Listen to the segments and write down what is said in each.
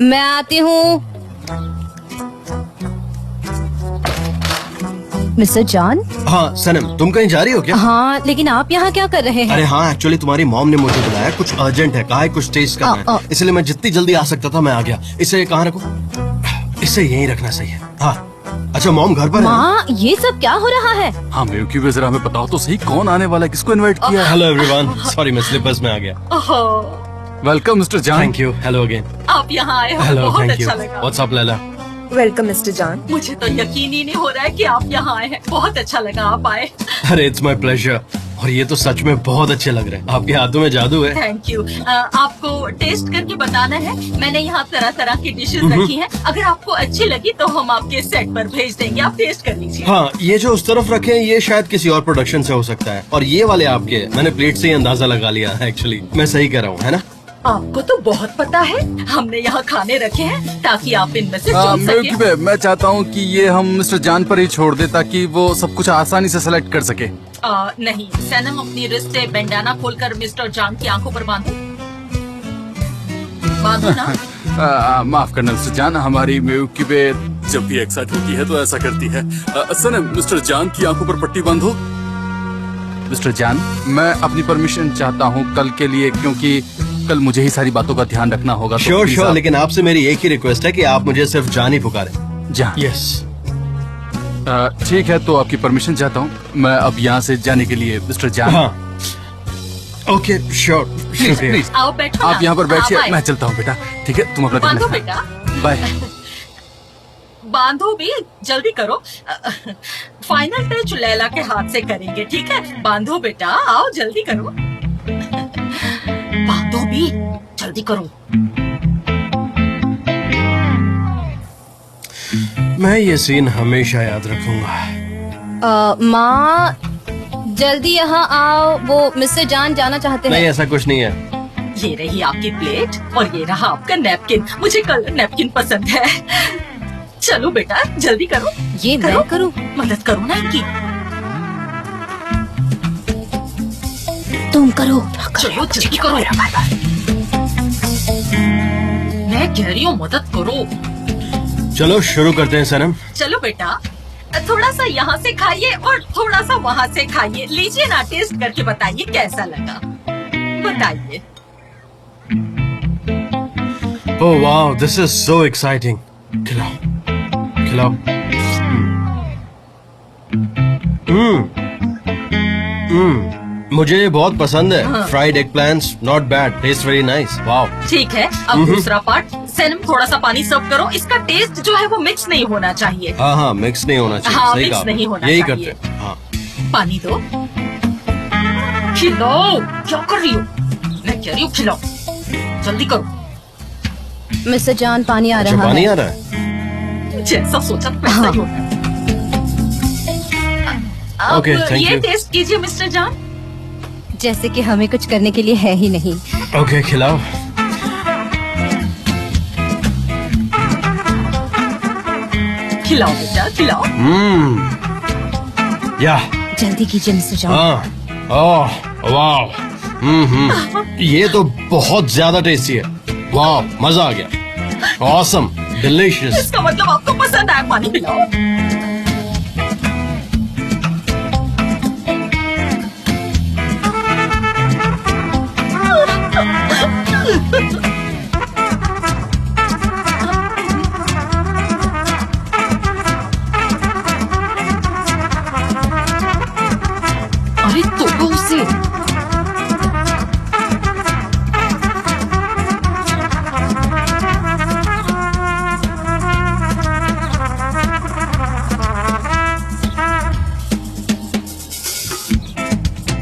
मैं आती हूँ। Mister John. हाँ सनम, तुम कहीं जा रही हो क्या? हाँ, लेकिन आप यहाँ क्या कर रहे हैं? अरे हाँ, एक्चुअली तुम्हारी मॉम ने मुझे बुलाया, कुछ अर्जेंट है, कहा है कुछ टेस्ट करना है, इसलिए मैं जितनी जल्दी आ सकता था मैं आ गया। इसे कहाँ रखो? इसे यहीं रखना सही है। हाँ अच्छा, मॉम घर पर है? माँ, ये सब क्या हो रहा है? हाँ मिल्की वे, जरा हमें बताओ तो सही, कौन आने वाला है, किसको इनवाइट किया है? हेलो एवरीवन, सॉरी मैं स्लीपर्स में आ गया। Welcome mister John. Thank you. Hello again. आप यहाँ आए हो, हेलो, बहुत थैंक यू। अच्छा लगा। What's up Laila? Welcome mister John. मुझे तो यकीन ही नहीं हो रहा है कि आप यहाँ आए हैं। बहुत अच्छा लगा आप आए। अरे इट्स माय प्लेजर। और ये तो सच में बहुत अच्छे लग रहे हैं, आपके हाथों में जादू है। Thank you. आपको टेस्ट करके बताना है। मैंने यहाँ तरह तरह की डिशेस रखी हैं। अगर आपको अच्छी लगी तो हम आपके सेट पर भेज देंगे, आप टेस्ट कर लीजिए। हाँ, ये जो उस तरफ रखे हैं ये शायद किसी और प्रोडक्शन से हो सकता है, और ये वाले आपके, मैंने प्लेट से ही अंदाजा लगा लिया है। एक्चुअली मैं सही कह रहा हूँ, है ना? आपको तो बहुत पता है। हमने यहाँ खाने रखे हैं ताकि आप इनमें से चुन मिल्की सकें। वे, मैं चाहता हूँ कि ये हम मिस्टर जॉन पर ही छोड़ दे ताकि वो सब कुछ आसानी से सेलेक्ट कर सके। नहीं सनम, अपनी रिस्ट से बैंडाना खोलकर मिस्टर जॉन की आंखों पर बांधो। बांधो ना। माफ करना मिस्टर जॉन, हमारी मिल्की वे जब भी एक्साइट होती है तो ऐसा करती है। सनम, मिस्टर जॉन की आंखों पर पट्टी बांधो। मिस्टर जॉन, मैं अपनी परमिशन चाहता हूँ कल के लिए, क्योंकि कल मुझे ही सारी बातों का ध्यान रखना होगा। श्योर श्योर, लेकिन आपसे मेरी एक ही रिक्वेस्ट है कि आप मुझे सिर्फ जान ही पुकारें। जान? यस। ठीक है, तो आपकी परमिशन चाहता हूँ मैं अब यहाँ से जाने के लिए। Mister John. हाँ ओके, श्योर। प्लीज आओ बैठो। आप यहाँ पर आप बैठिए, आए। मैं चलता हूँ बेटा। ठीक है, तुम अपना ध्यान बांधो रखना। बेटा। बाय। बांधो भी, जल्दी करो। फाइनल टच लैला के हाथ से करेंगे, ठीक है? बांधो बेटा, आओ जल्दी करो। बांधो भी, जल्दी करो। मैं ये सीन हमेशा याद रखूंगा। माँ, जल्दी यहाँ आओ, वो मिस्टर जॉन जाना चाहते नहीं, हैं। ऐसा कुछ नहीं है। ये रही आपकी प्लेट और ये रहा आपका नैपकिन। मुझे कलर नैपकिन पसंद है। चलो बेटा, जल्दी करो। ये मैं करूँ? मदद करो ना इनकी। तुम करो। चलो जल्दी करो। मैं कह रही हूँ मदद करो। चलो शुरू करते हैं सनम। चलो बेटा, थोड़ा सा यहाँ से खाइए और थोड़ा सा वहाँ से खाइए। लीजिए ना, टेस्ट करके बताइए कैसा लगा। बताइए। Oh wow, this is so exciting. खिलाओ खिलाओ। मुझे ये बहुत पसंद है। Fried egg plants, not bad, taste very nice. Wow. ठीक है, अब दूसरा पार्ट। सनम, थोड़ा सा पानी सर्व करो। इसका टेस्ट जो है वो मिक्स नहीं होना चाहिए। हाँ हाँ, मिक्स नहीं होना चाहिए। हाँ, सही मिक्स कहा नहीं आपने। होना यही चाहिए। करते हैं। हाँ। पानी दो। खिलाओ। क्या कर रही हो? मैं कह रही हूँ खिलाओ, जल्दी करो। मिस्टर जॉन, पानी आ अच्छा, रहा पानी है। आ रहा है। जैसा सोचा वैसा ही होता है। अब Okay, thank ये you. टेस्ट कीजिए मिस्टर जॉन। जैसे कि हमें कुछ करने के लिए है ही नहीं। ओके, खिलाओ। खिलाओ बेटा, खिलाओ। या। जल्दी कीजिए मिस्टर जॉन। हाँ। Oh wow. ये तो बहुत ज्यादा टेस्टी है। वाओ, मजा आ गया। Awesome, delicious. इसका मतलब आपको पसंद आया। पानी पिलाओ। अरे तोड़ो उसे।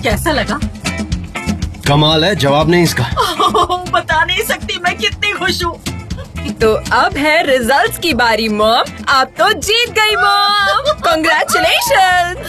कैसा लगा? कमाल है, जवाब नहीं इसका। बता नहीं सकती मैं कितनी खुश हूँ। तो अब है रिजल्ट्स की बारी मॉम। आप तो जीत गई मॉम, कॉन्ग्रेचुलेशन।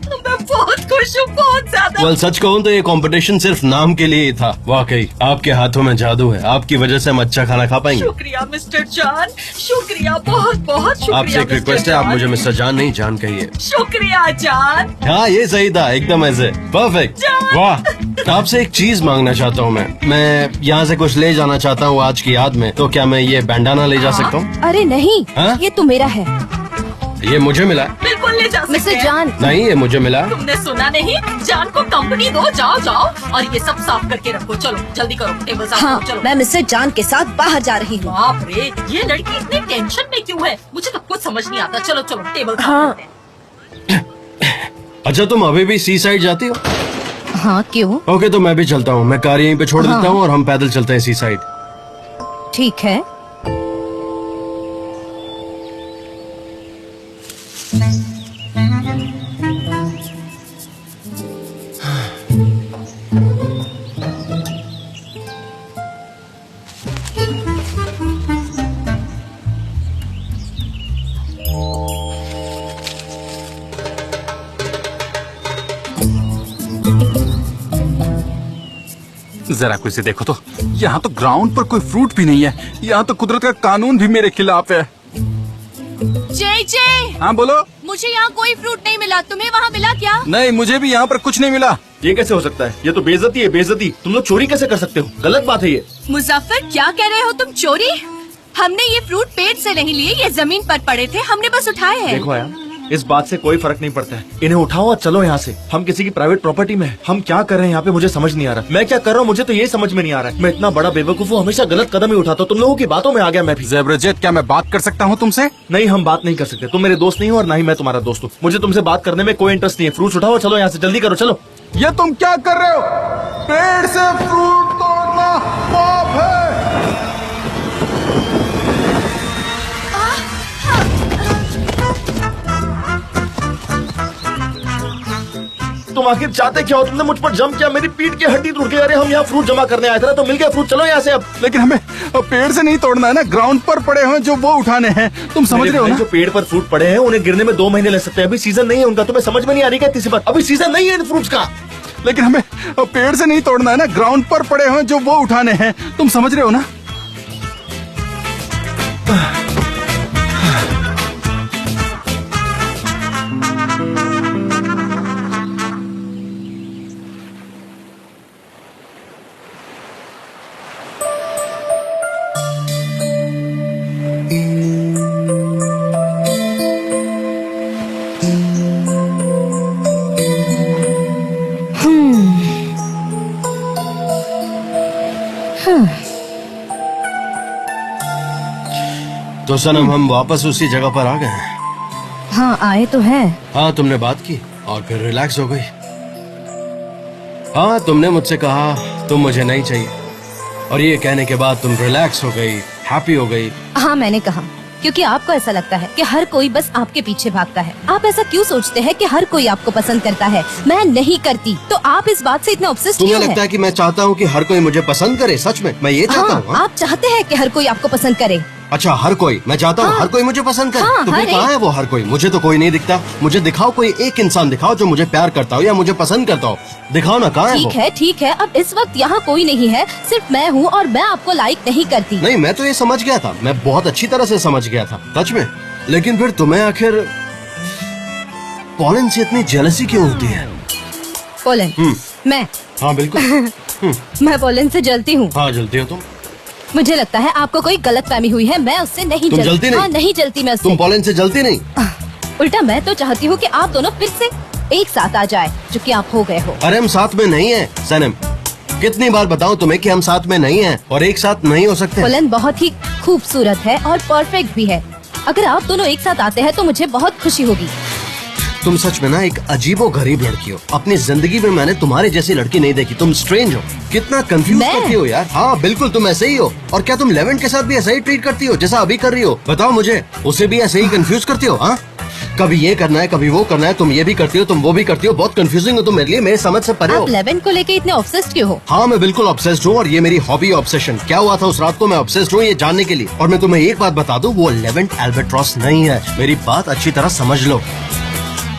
मैं बहुत खुश हूँ, बहुत ज्यादा। वेल सच कहूँ तो ये कंपटीशन सिर्फ नाम के लिए ही था। वाकई आपके हाथों में जादू है, आपकी वजह से हम अच्छा खाना खा पाएंगे। शुक्रिया मिस्टर जान, शुक्रिया, बहुत बहुत शुक्रिया। आपसे एक रिक्वेस्ट है, आप मुझे मिस्टर जान नहीं जान कहिए। शुक्रिया जान। हाँ ये सही था, एकदम ऐसे परफेक्ट। वाह, आपसे एक चीज मांगना चाहता हूँ मैं यहाँ से कुछ ले जाना चाहता हूँ आज की याद में। तो क्या मैं ये बैंडाना ले जा सकता हूँ? अरे नहीं, हाँ? ये तो मेरा है। ये मुझे मिला? बिल्कुल ले जा सकते मिस्टर हैं। जान, नहीं, ये मुझे मिला। तुमने सुना नहीं? जान को कंपनी दो, जाओ जाओ और ये सब साफ करके रखो। चलो जल्दी करो, टेबल साफ हाँ, करो। चलो। मैं मिस्टर जान के साथ बाहर जा रही हूँ। बाप रे, ये लड़की इतनी टेंशन में क्यों है? मुझे तो कुछ समझ नहीं आता। चलो चलो टेबल साफ हाँ। करते हैं। अच्छा तुम अभी भी सी साइड जाती हो? हाँ क्यों? ओके तो मैं भी चलता हूँ, मैं कार यहीं पे छोड़ हाँ। देता हूँ और हम पैदल चलते हैं सी साइड। ठीक है। जरा को इसे देखो तो, यहाँ तो ग्राउंड पर कोई फ्रूट भी नहीं है। यहाँ तो कुदरत का कानून भी मेरे खिलाफ है। जे हाँ बोलो। मुझे यहाँ कोई फ्रूट नहीं मिला, तुम्हें वहाँ मिला क्या? नहीं, मुझे भी यहाँ पर कुछ नहीं मिला। ये कैसे हो सकता है? ये तो बेइज्जती है, बेइज्जती। तुम लोग चोरी कैसे कर सकते हो? गलत बात है ये। मुजफ्फर क्या कह रहे हो तुम? चोरी? हमने ये फ्रूट पेड़ से नहीं लिए, ये जमीन पर पड़े थे, हमने बस उठाए हैं। देखो यार, इस बात से कोई फर्क नहीं पड़ता है। इन्हें उठाओ और चलो यहाँ से। हम किसी की प्राइवेट प्रॉपर्टी में हैं। हम क्या कर रहे हैं यहाँ पे मुझे समझ नहीं आ रहा। मैं क्या कर रहा हूँ मुझे तो ये समझ में नहीं आ रहा है। मैं इतना बड़ा बेवकूफ हूँ, हमेशा गलत कदम ही उठाता हूँ। तुम लोगों की बातों में आ गया मैं भी। ज़ेब्रजेद, क्या मैं बात कर सकता हूँ तुमसे? नहीं, हम बात नहीं कर सकते। तुम मेरे दोस्त नहीं हो और ना ही मैं तुम्हारा दोस्त हूँ। मुझे तुमसे बात करने में कोई इंटरेस्ट नहीं है। फ्रूट्स उठाओ, चलो यहाँ से, जल्दी करो, चलो। ये तुम क्या कर रहे हो? पेड़ से फ्रूट तोड़ना पाप है। तुम आखिर चाहते क्या हो? तुमने मुझ पर जम किया, मेरी पीठ की हड्डी टूट गई। अरे हम यहाँ फ्रूट जमा करने आए थे ना, तो मिल गया फ्रूट। चलो यहाँ से अब। लेकिन हमें पेड़ से नहीं तोड़ना है ना, ग्राउंड पर पड़े हैं जो वो उठाने हैं। तुम समझ मेरे रहे हो भाई, ना? जो पेड़ पर फ्रूट पड़े हैं उन्हें गिरने में 2 महीने लग सकते हैं। अभी सीजन नहीं है उनका। तुम्हें समझ में नहीं आ रही क्या तीसरी बार? अभी सीजन नहीं है इन फ्रूट्स का। लेकिन हमें पेड़ से नहीं तोड़ना है ना, ग्राउंड पर पड़े हैं जो वो उठाने हैं। तुम समझ रहे हो ना? तो सनम हम वापस उसी जगह पर आ गए हैं। हाँ आए तो हैं। हाँ तुमने बात की और फिर रिलैक्स हो गई। हाँ तुमने मुझसे कहा तुम मुझे नहीं चाहिए, और ये कहने के बाद तुम रिलैक्स हो गई, हैप्पी हो गई। हाँ मैंने कहा, क्योंकि आपको ऐसा लगता है कि हर कोई बस आपके पीछे भागता है। आप ऐसा क्यों सोचते हैं कि हर कोई आपको पसंद करता है? मैं नहीं करती, तो आप इस बात से इतना ऑब्सेस्ड तुम्हें क्यों लगता हैं? है कि मैं चाहता हूँ कि हर कोई मुझे पसंद करे? सच में मैं ये चाहता हाँ, हूँ। हाँ? आप चाहते हैं कि हर कोई आपको पसंद करे। अच्छा हर कोई? मैं चाहता हूँ हाँ। हर कोई मुझे पसंद करे। हाँ, तुम्हें हर कहाँ एक। है वो हर कोई? मुझे तो कोई नहीं दिखता। मुझे दिखाओ, कोई एक इंसान दिखाओ जो मुझे प्यार करता हो या मुझे पसंद करता हो। दिखाओ ना, कहाँ है वो? ठीक है, अब इस वक्त यहाँ कोई नहीं है, सिर्फ मैं हूँ और मैं आपको लाइक नहीं करती। नहीं, मैं तो ये समझ गया था, मैं बहुत अच्छी तरह से समझ गया था सच में। लेकिन फिर तुम्हें आखिर पॉलन से इतनी जेलसी क्यों होती है? पोलन? मैं? हाँ बिल्कुल। मैं पोलन से जलती हूँ। हाँ जलती हो तुम। मुझे लगता है आपको कोई गलतफहमी हुई है, मैं उससे नहीं तुम जलती नहीं? हाँ नहीं जलती मैं उससे। तुम पॉलन से जलती नहीं? उल्टा मैं तो चाहती हूँ कि आप दोनों फिर से एक साथ आ जाए, जो कि आप हो गए हो। अरे हम साथ में नहीं हैं सनम। कितनी बार बताऊं तुम्हें कि हम साथ में नहीं हैं और एक साथ नहीं हो सकते। पोलन बहुत ही खूबसूरत है और परफेक्ट भी है। अगर आप दोनों एक साथ आते हैं तो मुझे बहुत खुशी होगी। तुम सच में ना एक अजीबो गरीब लड़की हो। अपनी जिंदगी में मैंने तुम्हारे जैसी लड़की नहीं देखी। तुम स्ट्रेंज हो, कितना कंफ्यूज मैं? करती हो यार। हाँ बिल्कुल तुम ऐसे ही हो। और क्या तुम लेवेंट के साथ भी ऐसा ही ट्रीट करती हो जैसा अभी कर रही हो? बताओ मुझे, उसे भी ऐसे ही कंफ्यूज करती हो? हाँ कभी ये करना है, कभी वो करना है, तुम ये भी करती हो, तुम वो भी करती हो, बहुत कंफ्यूजिंग हो तुम मेरे लिए, मेरे समझ से परे हो। आप 11 को लेके इतने ऑब्सेस्ड क्यों हो? हाँ, मैं बिल्कुल ऑब्सेस्ड हूँ और ये मेरी हॉबी ऑब्सेशन। क्या हुआ था उस रात को, मैं ऑब्सेस्ड हूँ ये जानने के लिए। और मैं तुम्हें एक बात बता दूँ, वो 11th एल्बाट्रॉस नहीं है। मेरी बात अच्छी तरह समझ लो।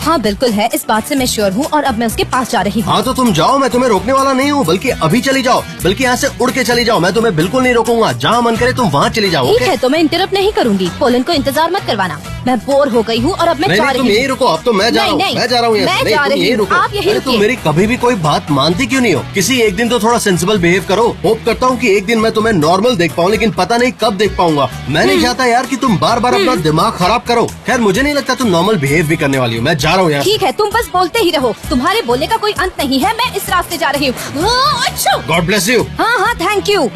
हाँ बिल्कुल है, इस बात से मैं श्योर हूँ और अब मैं उसके पास जा रही हूँ। हाँ तो तुम जाओ, मैं तुम्हें रोकने वाला नहीं हूँ, बल्कि अभी चली जाओ, बल्कि यहाँ से उड़ के चली जाओ, मैं तुम्हें बिल्कुल नहीं रोकूंगा। जहाँ मन करे तुम वहाँ चली जाओ। ठीक ओके? है, तो मैं इंटरप्ट नहीं करूंगी। पोलन को इंतजार मत करवाना, मैं बोर हो गई हूँ और अब मैं नहीं, जा नहीं, रही तुम हूँ। यही रुको, अब तो मैं जा रहा हूँ, मैं जा रहा हूँ यहाँ से। मैं नहीं, जा तुम रही यही हूँ, रुको। आप यही अरे तुम रुकिए। मेरी कभी भी कोई बात मानती क्यों नहीं हो? किसी एक दिन तो थोड़ा सेंसिबल बिहेव करो। होप करता हूँ कि एक दिन मैं तुम्हें नॉर्मल देख पाऊँ, लेकिन पता नहीं कब देख पाऊंगा। मैं नहीं चाहता यार कि तुम बार बार अपना दिमाग खराब करो। खैर मुझे नहीं लगता तुम नॉर्मल बिहेव भी करने वाली हो। मैं जा रहा हूँ यहाँ से। ठीक है, तुम बस बोलते ही रहो, तुम्हारे बोलने का कोई अंत नहीं है। मैं इस रास्ते जा रही हूँ। अच्छा, गॉड ब्लेस यू। हाँ हाँ, थैंक यू।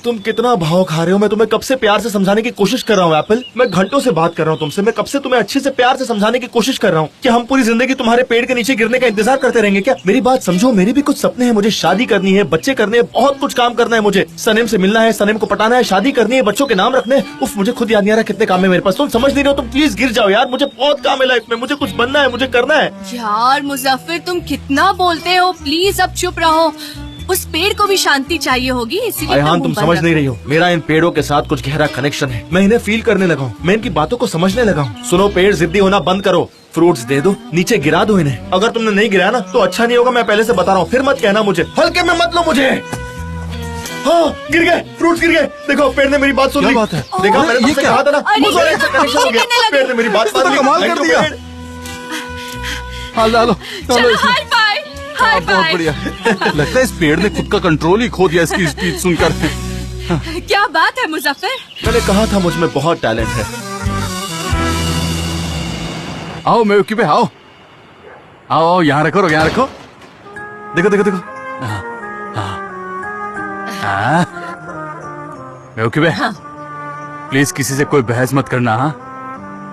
तुम कितना भाव खा रहे हो? मैं तुम्हें कब से प्यार से समझाने की कोशिश कर रहा हूँ एप्पल। मैं घंटों से बात कर रहा हूँ तुमसे। मैं कब से तुम्हें अच्छे से प्यार से समझाने की कोशिश कर रहा हूँ कि हम पूरी जिंदगी तुम्हारे पेड़ के नीचे गिरने का इंतजार करते रहेंगे क्या? मेरी बात समझो, मेरे भी कुछ सपने हैं। मुझे शादी करनी है, बच्चे करने हैं, बहुत कुछ काम करना है मुझे। सनेम से मिलना है, सनेम को पटाना है, शादी करनी है, बच्चों के नाम रखने हैं। उफ, मुझे खुद याद नहीं आ रहा कितने काम है मेरे पास। तुम समझ नहीं रहे हो, तुम प्लीज गिर जाओ यार। मुझे बहुत काम है लाइफ में, मुझे कुछ बनना है, मुझे करना है। यार मुजफ्फर, तुम कितना बोलते हो, प्लीज अब चुप रहो। उस पेड़ को भी शांति चाहिए होगी, इसीलिए अयहान, तो तुम मुंह समझ बंद नहीं रखो। रही हो। मेरा इन पेड़ों के साथ कुछ गहरा कनेक्शन है। मैं इन्हें फील करने लगा हूँ, मैं इनकी बातों को समझने लगा हूँ। सुनो, पेड़ जिद्दी होना बंद करो, फ्रूट्स दे दो, नीचे गिरा दो इन्हें। अगर तुमने नहीं गिराया ना तो अच्छा नहीं होगा, मैं पहले से बता रहा हूँ। फिर मत कहना मुझे, हल्के में मत लो मुझे। हाँ, गिर गए, फ्रूट्स गिर गए। देखो, पेड़ ने मेरी बात सुन ली। क्या बात है? देखा, मैंने ये तुमसे क्या? कहा था ना, अरे, मुझे ऐसा कनेक्शन हो गया। पेड़ ने मेरी बात मान ली। कमाल कर दिया। पेड़। हाँ, ला लो, चलो, हाई फाइव, हाई बहुत फाइव। बढ़िया। लगता है इस पेड़ ने खुद का कंट्रोल ही खो दिया इसकी स्पीच सुनकर। क्या बात है मुजफ्फर? मैंने कहा था मुझ में बहुत टैलेंट है। आओ मेवकी पे, आओ आओ आओ, यहाँ रखो, यहाँ रखो। देखो देखो देखो। हाँ, हाँ, हाँ। मेवकी पे, प्लीज किसी से कोई बहस मत करना। हाँ,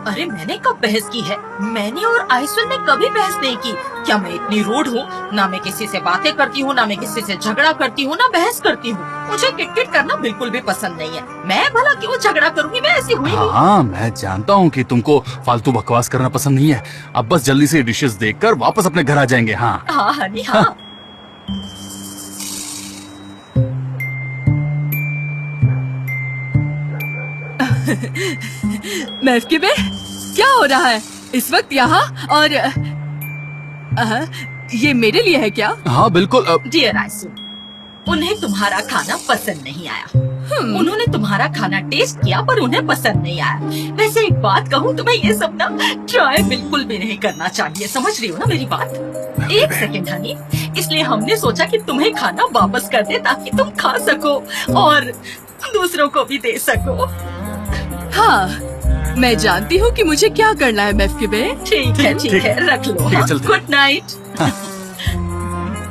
अरे मैंने कब बहस की है? मैंने और आयसुल ने कभी बहस नहीं की। क्या मैं इतनी रूड हूँ? ना मैं किसी से बातें करती हूँ, ना मैं किसी से झगड़ा करती हूँ, ना बहस करती हूँ। मुझे किटकिट करना बिल्कुल भी पसंद नहीं है। मैं भला क्यों झगड़ा करूँगी? मैं ऐसी हुई नहीं। हाँ, मैं जानता हूँ कि तुमको फालतू बकवास करना पसंद नहीं है। अब बस जल्दी से डिशेस देखकर वापस अपने घर आ जाएंगे। हाँ, हाँ हनी, हाँ। महफकी में क्या हो रहा है इस वक्त यहाँ? और ये मेरे लिए है क्या? हाँ बिल्कुल। डियर आयसुल, उन्हें तुम्हारा खाना पसंद नहीं आया। उन्होंने तुम्हारा खाना टेस्ट किया पर उन्हें पसंद नहीं आया। वैसे एक बात कहूँ, तुम्हें ये सब ना ट्राई बिल्कुल भी नहीं करना चाहिए। समझ रही हो ना मेरी बात? एक सेकंड हनी, इसलिए हमने सोचा कि तुम्हें खाना वापस कर दे ताकि तुम खा सको और दूसरों को भी दे सको। हाँ, मैं जानती हूँ कि मुझे क्या करना है महफकी में। ठीक है, रख लो। ठीक है, चलते हैं। Good night.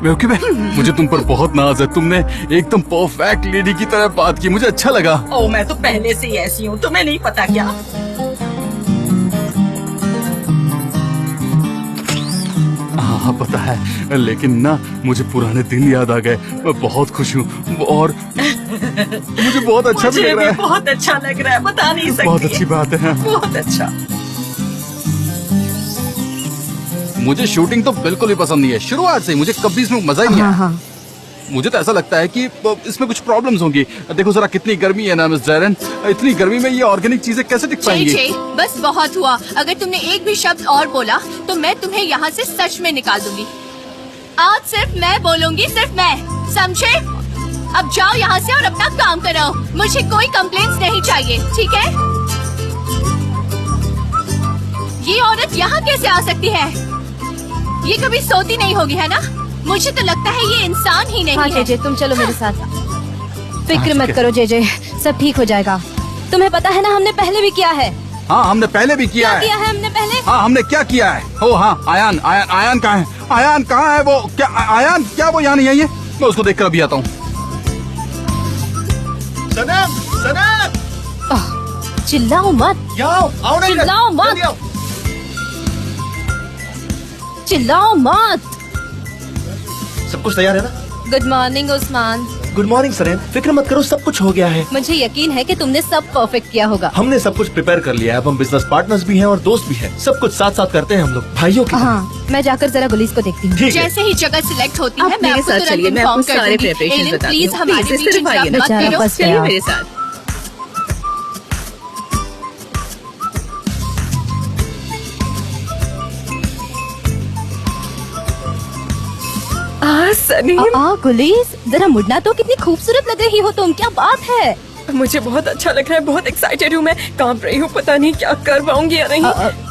मेवकी पे, मुझे तुम पर बहुत नाज है। तुमने एकदम परफेक्ट लेडी की तरह बात की, मुझे अच्छा लगा। ओ, मैं तो पहले से ही ऐसी हूँ, तुम्हें नहीं पता क्या? हाँ पता है, लेकिन ना मुझे पुराने दिन याद आ गए। मैं बहुत खुश हूँ और मुझे बहुत अच्छा भी मुझे लग भी रहा है। बहुत अच्छा लग रहा है, बता नहीं सकती। बहुत अच्छी बात है। बहुत अच्छा। मुझे शूटिंग तो बिल्कुल भी पसंद नहीं है, शुरुआत से ही मुझे कभी इसमें मजा ही नहीं आया। मुझे तो ऐसा लगता है कि इसमें कुछ प्रॉब्लम्स होंगी। देखो जरा कितनी गर्मी है ना मिस जैरन, इतनी गर्मी में ये ऑर्गेनिक चीजें कैसे टिक पाएंगी? बस बहुत हुआ। अगर तुमने एक भी शब्द और बोला तो मैं तुम्हें यहाँ से सच में निकाल दूंगी। आज सिर्फ मैं बोलूंगी, सिर्फ मैं, समझे? अब जाओ यहाँ से और अपना काम करो। मुझे कोई कंप्लेंट्स नहीं चाहिए, ठीक है? ये औरत यहाँ कैसे आ सकती है? ये कभी सोती नहीं होगी, है ना? मुझे तो लगता है ये इंसान ही नहीं हाँ है। जेजे, तुम चलो मेरे साथ। फिक्र मत करो जेजे, सब ठीक हो जाएगा। तुम्हें पता है ना, हमने पहले भी किया है। हाँ, हमने पहले भी किया क्या है। किया है हमने पहले? हाँ, हमने क्या किया है? ओ हाँ, आयान आयान आयान कहाँ है? आयान कहाँ है? वो क्या आयान, क्या वो यहाँ नहीं है? ये मैं उसको देखकर अभी आता हूँ। सनम, सनम, चिल्लाओ मत, आओ ना इधर, चिल्लाओ मत। जल्दी आओ। चिल्लाओ मत। सब कुछ तैयार है ना? Good morning Usman. Good morning Saren, फिक्र मत करो, सब कुछ हो गया है। मुझे यकीन है कि तुमने सब परफेक्ट किया होगा। हमने सब कुछ प्रिपेयर कर लिया है। अब हम बिजनेस पार्टनर्स भी हैं और दोस्त भी हैं। सब कुछ साथ साथ करते हैं हम लोग, भाइयों की तरह। हाँ, मैं जाकर जरा गुलीस को देखती हूँ। ठीक है। जैसे ही जगह सिलेक्ट होती है आप मैं मेरे आपको साथ तुरंत चलिए, मैं इन्फॉर्म आपको कर सारे दूंगी। preparations एलन, बताती प्लीज हूँ। हमारे Please, बीच सिर्फ आइए इंटरप्ट ना। मत बेचारा करो। फंस चलिए गया। मेरे साथ। सनी, गुलीस, जरा मुड़ना तो, कितनी खूबसूरत लग रही हो तुम, क्या बात है। मुझे बहुत अच्छा लग रहा है, बहुत एक्साइटेड हूँ मैं। कांप रही हूँ, पता नहीं क्या कर पाऊंगी या नहीं।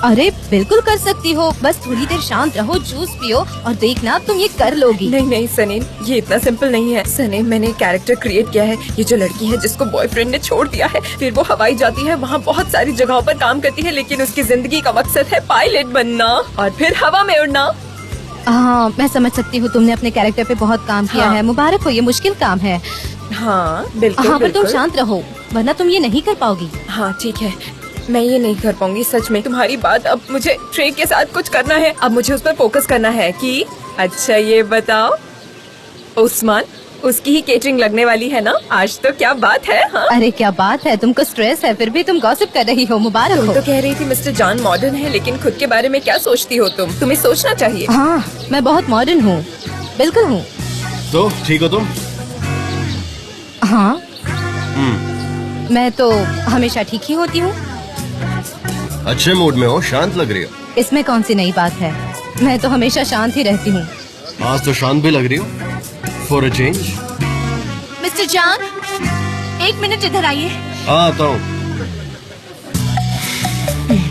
अरे बिल्कुल कर सकती हो, बस थोड़ी देर शांत रहो, जूस पियो और देखना तुम ये कर लोगी। नहीं नहीं सनी, ये इतना सिंपल नहीं है। सनी, मैंने कैरेक्टर क्रिएट किया है। ये जो लड़की है जिसको बॉयफ्रेंड ने छोड़ दिया है, फिर वो हवाई जाती है, वहाँ बहुत सारी जगहों पर काम करती है, लेकिन उसकी जिंदगी का मकसद है पायलट बनना और फिर हवा में उड़ना। हाँ, मैं समझ सकती हूँ, तुमने अपने कैरेक्टर पे बहुत काम किया हाँ। है। मुबारक हो, ये मुश्किल काम है। हाँ बिल्कुल। हाँ, पर तुम बिल्कुल। शांत रहो, वरना तुम ये नहीं कर पाओगी। हाँ ठीक है, मैं ये नहीं कर पाऊंगी सच में। तुम्हारी बात, अब मुझे ट्रे के साथ कुछ करना है। अब मुझे उस पर फोकस करना है कि अच्छा ये बताओ, उस्मान, उसकी ही केटरिंग लगने वाली है ना आज? तो क्या बात है। हाँ, अरे क्या बात है, तुमको स्ट्रेस है फिर भी तुम गॉसिप कर रही हो, मुबारक तुम हो। तो कह रही थी मिस्टर जॉन मॉडर्न है, लेकिन खुद के बारे में क्या सोचती हो तुम? तुम्हें सोचना चाहिए। हाँ, मैं बहुत मॉडर्न हूँ, बिल्कुल हूँ। तो ठीक हो तुम? हाँ, मैं तो हमेशा ठीक ही होती हूँ। अच्छे मूड में हो, शांत लग रही हो। इसमें कौन सी नई बात है, मैं तो हमेशा शांत ही रहती हूँ। आज तो शांत भी लग रही हो, for a change. Mister John, 1 minute इधर आइए। आता हूँ।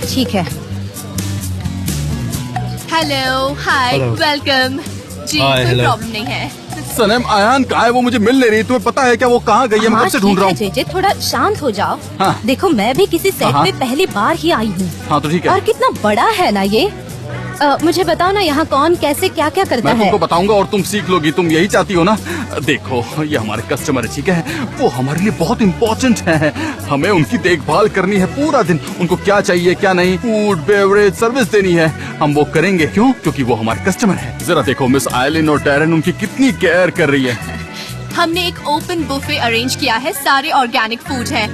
ठीक है। हेलो, हाय, Hello. वेलकम जी। Hi, कोई hello. प्रॉब्लम नहीं है। सनम, आयान कहाँ है? वो मुझे मिल नहीं रही। तुम्हें पता है क्या वो कहाँ गई है? मैं हाँ, कब से ढूंढ रहा ठीक है हूँ। जेजे, थोड़ा शांत हो जाओ। हाँ। देखो, मैं भी किसी सेट हाँ। पे पहली बार ही आई हूँ। हाँ तो ठीक और है, कितना बड़ा है ना ये। मुझे बताओ ना, यहाँ कौन कैसे क्या क्या करता मैं है। तुमको बताऊंगा और तुम सीख लोगी। तुम यही चाहती हो ना? देखो, ये हमारे कस्टमर है, ठीक है? वो हमारे लिए बहुत इम्पोर्टेंट है। हमें उनकी देखभाल करनी है पूरा दिन। उनको क्या चाहिए क्या नहीं, फूड बेवरेज सर्विस देनी है, हम वो करेंगे। क्यों? क्योंकि वो हमारे कस्टमर है। जरा देखो मिस आयलिन और टैरन उनकी कितनी केयर कर रही है। हमने एक ओपन बुफे अरेंज किया है, सारे ऑर्गेनिक फूड है,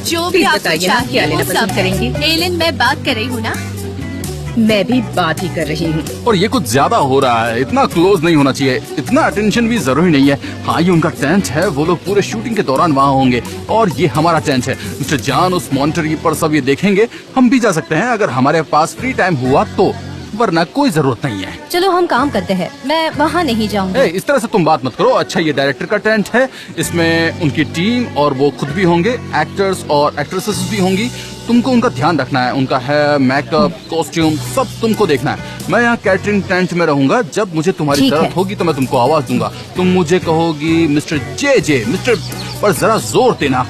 जो भी Please आपको बताइए ना, क्या चाहिए लेना वो पसंद सब करेंगी? है। एलन, मैं बात कर रही हूँ ना। मैं भी बात ही कर रही हूँ। और ये कुछ ज्यादा हो रहा है, इतना क्लोज नहीं होना चाहिए, इतना अटेंशन भी जरूरी नहीं है। हाँ, ये उनका टेंट है, वो लोग पूरे शूटिंग के दौरान वहाँ होंगे और ये हमारा टेंट है। मिस्टर जान उस मॉनिटर पर सब ये देखेंगे। हम भी जा सकते हैं अगर हमारे पास फ्री टाइम हुआ तो, वरना कोई जरूरत नहीं है। चलो हम काम करते हैं, मैं वहाँ नहीं जाऊंगी। ए, इस तरह से तुम बात मत करो। अच्छा, ये डायरेक्टर का टेंट है, इसमें उनकी टीम और वो खुद भी होंगे, एक्टर्स और एक्ट्रेसेस भी होंगी। तुमको उनका ध्यान रखना है, उनका हेयर, मेकअप, कॉस्ट्यूम सब तुमको देखना है। मैं यहाँ कैटरिंग टेंट में रहूंगा। जब मुझे तुम्हारी ठीक जरूरत है। होगी तो मैं तुमको आवाज दूंगा। तुम मुझे कहोगी मिस्टर जे, मिस्टर पर जरा जोर देना।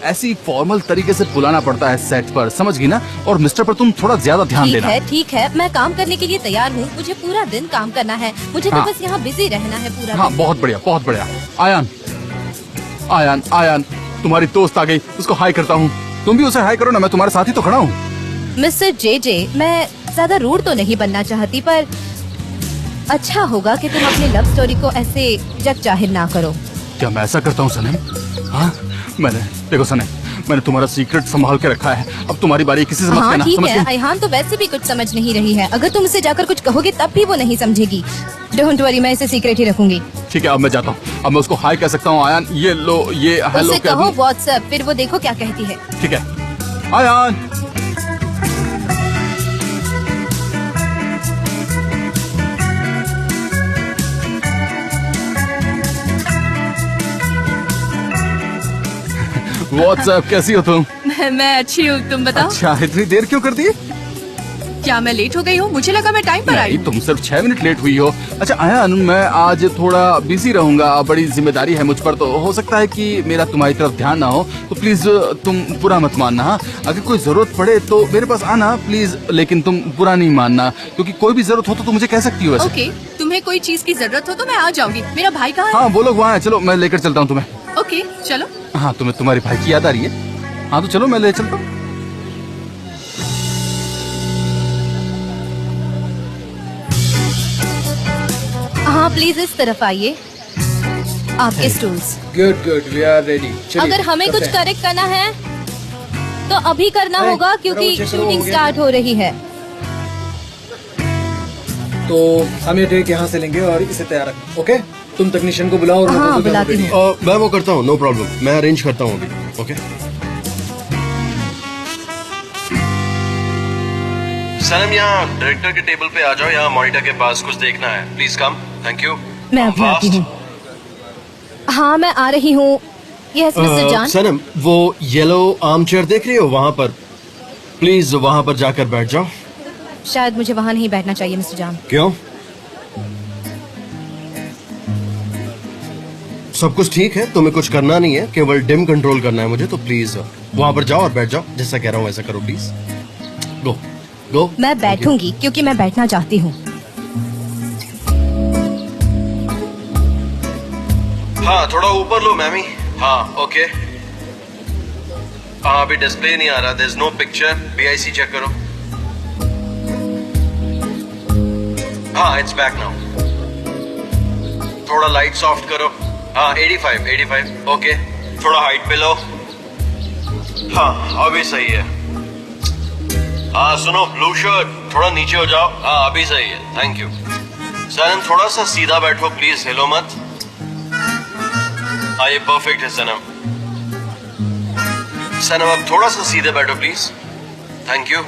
ऐसी फॉर्मल तरीके से बुलाना पड़ता है सेट पर, समझ गई ना? और मिस्टर पर तुम थोड़ा ज्यादा ध्यान ठीक देना। है, ठीक है, मैं काम करने के लिए तैयार हूँ। मुझे पूरा दिन काम करना है, मुझे तो हाँ। बस यहाँ बिजी रहना है पूरा हाँ, दिन। बहुत बढ़िया, बहुत बढ़िया। आयान, आयान, आयान, तुम्हारी दोस्त आ गई, उसको हाई करता हूँ। तुम भी उसे हाई करो ना, मैं तुम्हारे साथ ही तो खड़ा हूँ। मिस्टर जे, मैं ज्यादा रूड तो नहीं बनना चाहती, पर अच्छा होगा कि तुम अपनी लव स्टोरी को ऐसे जग जाहिर ना करो। क्या मैं ऐसा करता हूँ सनम? हाँ, देखो सनम, मैंने तुम्हारा सीक्रेट संभाल के रखा है। अब तुम्हारी बारी, किसी से मत हाँ कहना, ठीक समझ है, गई? अयहान तो वैसे भी कुछ समझ नहीं रही है। अगर तुम उसे जाकर कुछ कहोगे तब भी वो नहीं समझेगी। डोंट वरी, मैं इसे सीक्रेट ही रखूंगी। ठीक है, अब मैं जाता हूँ। अब मैं उसको हाई कह सकता हूँ। आयान, ये लो, ये हेलो उसे कह कहो दूँ? व्हाट्सएप, फिर वो देखो क्या कहती है। ठीक है, आयान। व्हाट्सएप, कैसी हो तुम? मैं अच्छी हूँ, तुम बताओ। अच्छा, इतनी देर क्यों कर दी? क्या मैं लेट हो गई हूँ? मुझे लगा मैं टाइम पर आई नहीं, हूँ। तुम सिर्फ 6 मिनट लेट हुई हो। अच्छा आयान, मैं आज थोड़ा बिजी रहूंगा, बड़ी जिम्मेदारी है मुझ पर, तो हो सकता है कि मेरा तुम्हारी तरफ ध्यान ना हो, तो प्लीज तुम बुरा मत मानना। हाँ, अगर कोई जरूरत पड़े तो मेरे पास आना प्लीज, लेकिन तुम बुरा नहीं मानना, क्योंकि कोई भी जरूरत हो तो तुम मुझे कह सकती हो वैसे। ओके, तुम्हें कोई चीज की जरूरत हो तो मैं आ जाऊंगी। मेरा भाई कहाँ है? हाँ, वो लोग वहाँ है, चलो मैं लेकर चलता हूँ तुम्हें। ओके, चलो। हाँ, तुम्हें तुम्हारे भाई की याद आ रही है? हाँ तो चलो, मैं ले चलता हूँ। हाँ प्लीज इस तरफ आइए। आपके stools. Good good, we are ready. अगर हमें कुछ करेक्ट करना है तो अभी करना अरे, होगा क्योंकि जरा वो चेक करो, शूटिंग हो गया। स्टार्ट हो रही है। तो हम ये टेक यहाँ से लेंगे और इसे तैयार रखें, ओके? तुम टेक्नीशियन को बुलाओ और मैं हाँ, फोटो बुलाती कैमरा हूँ। रेडी मैं वो करता हूँ, नो प्रॉब्लम, मैं अरेंज करता हूँ अभी। ओके सनम, यहाँ डायरेक्टर के टेबल पे आ जाओ, यहाँ मॉनिटर के पास कुछ देखना है, प्लीज कम। Thank you. मैं अभी आती हूँ। हाँ, मैं आ रही हूँ। यस मिस्टर जान। सनम, वो येलो आर्म चेयर देख रही हो वहाँ पर, प्लीज वहाँ पर जाकर बैठ जाओ। शायद मुझे वहाँ नहीं बैठना चाहिए मिस्टर जान। क्यों? सब कुछ ठीक है, तुम्हें कुछ करना नहीं है, केवल डिम कंट्रोल करना है मुझे, तो प्लीज वहाँ पर जाओ और बैठ जाओ, जैसा कह रहा हूँ वैसा करो प्लीज। गो गो। मैं बैठूंगी क्योंकि मैं बैठना चाहती हूँ। हाँ, थोड़ा ऊपर लो मैमी। हाँ, ओके। हाँ, अभी डिस्प्ले नहीं आ रहा, there is no picture. BIC check करो। हाँ, इट्स बैक नाउ। थोड़ा लाइट सॉफ्ट करो। हाँ, 85, ओके। थोड़ा हाइट पे लो। हाँ, अभी सही है। हाँ, सुनो, ब्लू शर्ट, थोड़ा नीचे हो जाओ। हाँ, अभी सही है, थैंक यू। सनम, थोड़ा सा सीधा बैठो प्लीज, हिलो मत। हाँ, ये परफेक्ट है सनम। सनम, अब थोड़ा सा सीधे बैठो प्लीज, थैंक यू।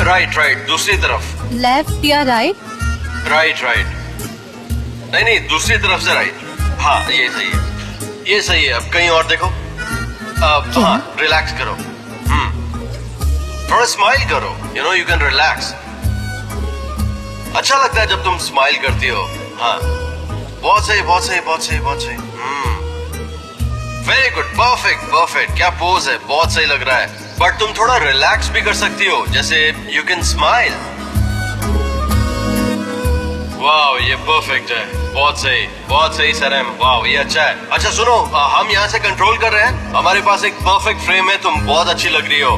राइट, दूसरी तरफ। लेफ्ट या राइट? राइट। नहीं, दूसरी तरफ से राइट। हाँ, ये सही है, ये सही है। अब कहीं और देखो। अब हाँ, रिलैक्स करो। थोड़ा स्माइल करो, यू कैन रिलैक्स। अच्छा लगता है जब तुम स्माइल करती हो। हाँ, बहुत सही। Very good, perfect. क्या पोज है, बहुत सही लग रहा है। बट तुम थोड़ा रिलैक्स भी कर सकती हो, जैसे यू कैन स्माइल। वाह, ये परफेक्ट है, बहुत सही सनम। वाह, ये अच्छा है। अच्छा सुनो, हम यहाँ से कंट्रोल कर रहे हैं, हमारे पास एक परफेक्ट फ्रेम है, तुम बहुत अच्छी लग रही हो।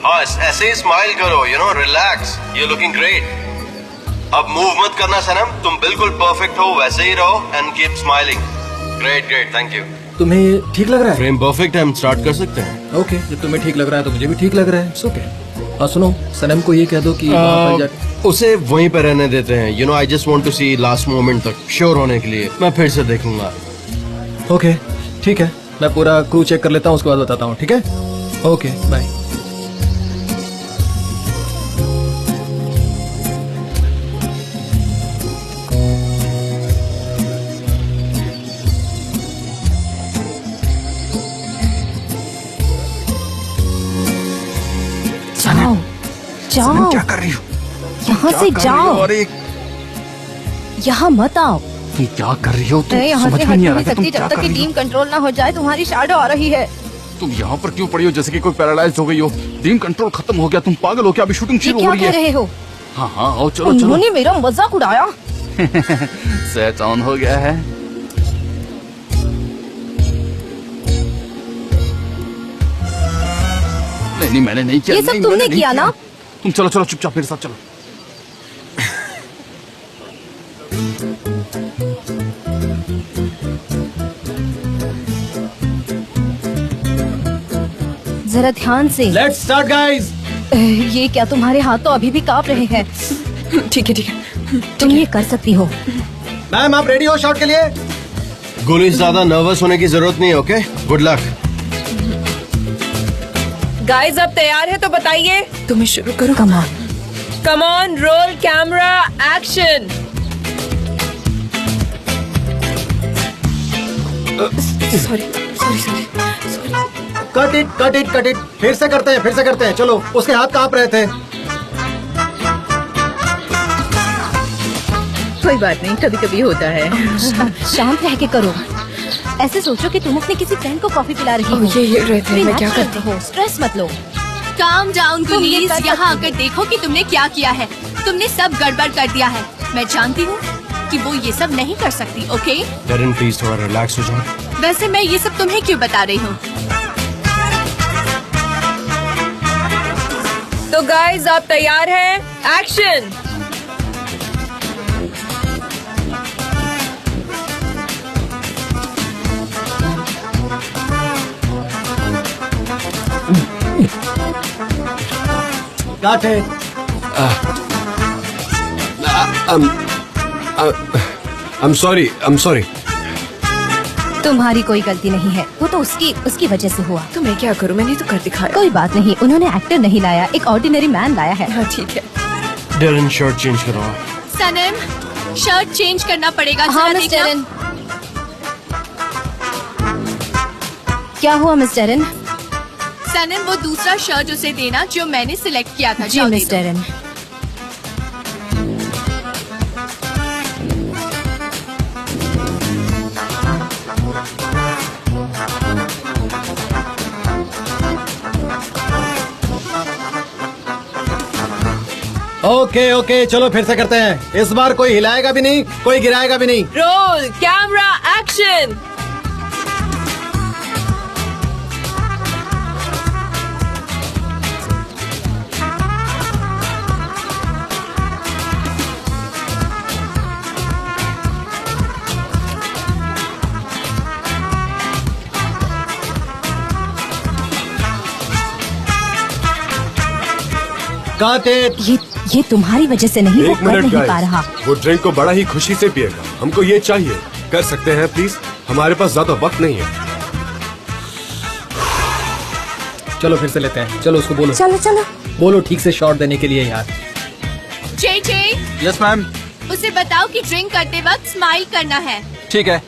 हाँ, ऐसे ही स्माइल करो, रिलैक्स, यू लुकिंग ग्रेट। अब मूव मत करना सनम, तुम बिल्कुल परफेक्ट हो, वैसे ही रहो and keep smiling. Great, thank you. तुम्हें ये ठीक लग रहा है? फ्रेम परफेक्ट है, हम स्टार्ट कर सकते हैं। ओके, जब तुम्हें ठीक लग रहा है तो मुझे भी ठीक लग रहा है। It's okay. हाँ, सुनो, सनम को ये कह दो कि वहाँ पर जाके उसे वहीं पर रहने देते हैं। I just want to see last moment तक श्योर होने के लिए। मैं फिर से देखूंगा। ओके, ठीक है, मैं पूरा क्रू चेक कर लेता हूँ, उसके बाद बताता हूँ, ठीक है? Okay, bye. जाओ, क्या कर रही हो? यहाँ से जाओ, अरे यहाँ मत आओ। तुम क्या कर रही हो? तुम मैं यहाँ समझ से में हट नहीं आ नहीं रहा कि तुम सकती क्या जब तक कर कि रही टीम हो? कंट्रोल ना हो जाए। तुम्हारी शैडो आ रही है। तुम यहाँ पर क्यों पड़ी हो जैसे कि कोई पैरालाइज हो गई हो? टीम कंट्रोल खत्म हो गया, तुम पागल हो क्या? अभी शूटिंग ये शुरू क्या हो रही कह है। रहे हो? हाँ, आओ, चलो। उन्होंने मेरा मजाक उड़ाया। सेट ऑन हो गया है। नहीं, मैंने नहीं किया। ये सब नहीं, तुमने मैंने नहीं किया ना? तुम चलो चुपचाप मेरे साथ चलो। जरा ध्यान से। Let's start guys. ये क्या, तुम्हारे हाथ तो अभी भी कांप रहे हैं। ठीक है। तुम ये कर सकती हो। मैम, आप रेडी हो शॉट के लिए? गोली, ज्यादा नर्वस होने की जरूरत नहीं है, ओके? Good luck. गाइस, अब तैयार है तो बताइए। तुम्हें शुरू करो। Come on, role camera, action. Sorry. Cut it. फिर से करते हैं। चलो, उसके हाथ कांप रहे थे। कोई बात नहीं, कभी कभी होता है। शांत रह के करो। ऐसे सोचो कि तुम अपने किसी फ्रेंड को कॉफी पिला रही हो। ये रहते हैं, मैं क्या करती हो? स्ट्रेस मत लो। काम डाउन तुम ये प्लीज। कर यहाँ सकती आकर देखो कि तुमने क्या किया है। तुमने सब गड़बड़ कर दिया है। मैं जानती हूँ कि वो ये सब नहीं कर सकती। ओके, डेरिन, प्लीज थोड़ा रिलैक्स हो जाओ। वैसे मैं ये सब तुम्हें क्यों बता रही हूँ? तो गाइज आप तैयार हैं? एक्शन। काट है। I'm sorry. तुम्हारी कोई गलती नहीं है, वो तो उसकी वजह से हुआ। तो मैं क्या करूं, मैंने तो कर दिखाया। कोई बात नहीं, उन्होंने एक्टर नहीं लाया, एक ऑर्डिनरी मैन लाया है। हाँ ठीक है। डेरन शर्ट चेंज करो। सनम शर्ट चेंज करना पड़ेगा। हाँ जरा मिस देखना। डेरन। क्या हुआ मिस डेरन? सनम वो दूसरा शर्ट उसे देना जो मैंने सिलेक्ट किया था। जी जाओ मिस दे दो। डेरन। ओके चलो फिर से करते हैं। इस बार कोई हिलाएगा भी नहीं, कोई गिराएगा भी नहीं। Role camera action. काट इट। ये तुम्हारी वजह से नहीं, वो एक कर मिनट नहीं पा गाइस, रहा। वो ड्रिंक को बड़ा ही खुशी से पिएगा। हमको ये चाहिए। कर सकते हैं प्लीज? हमारे पास ज्यादा वक्त नहीं है। चलो फिर से लेते हैं। चलो उसको बोलो। चलो बोलो ठीक से शॉट देने के लिए यार। जे यस मैम। उसे बताओ कि ड्रिंक करते वक्त स्माइल करना है। ठीक है।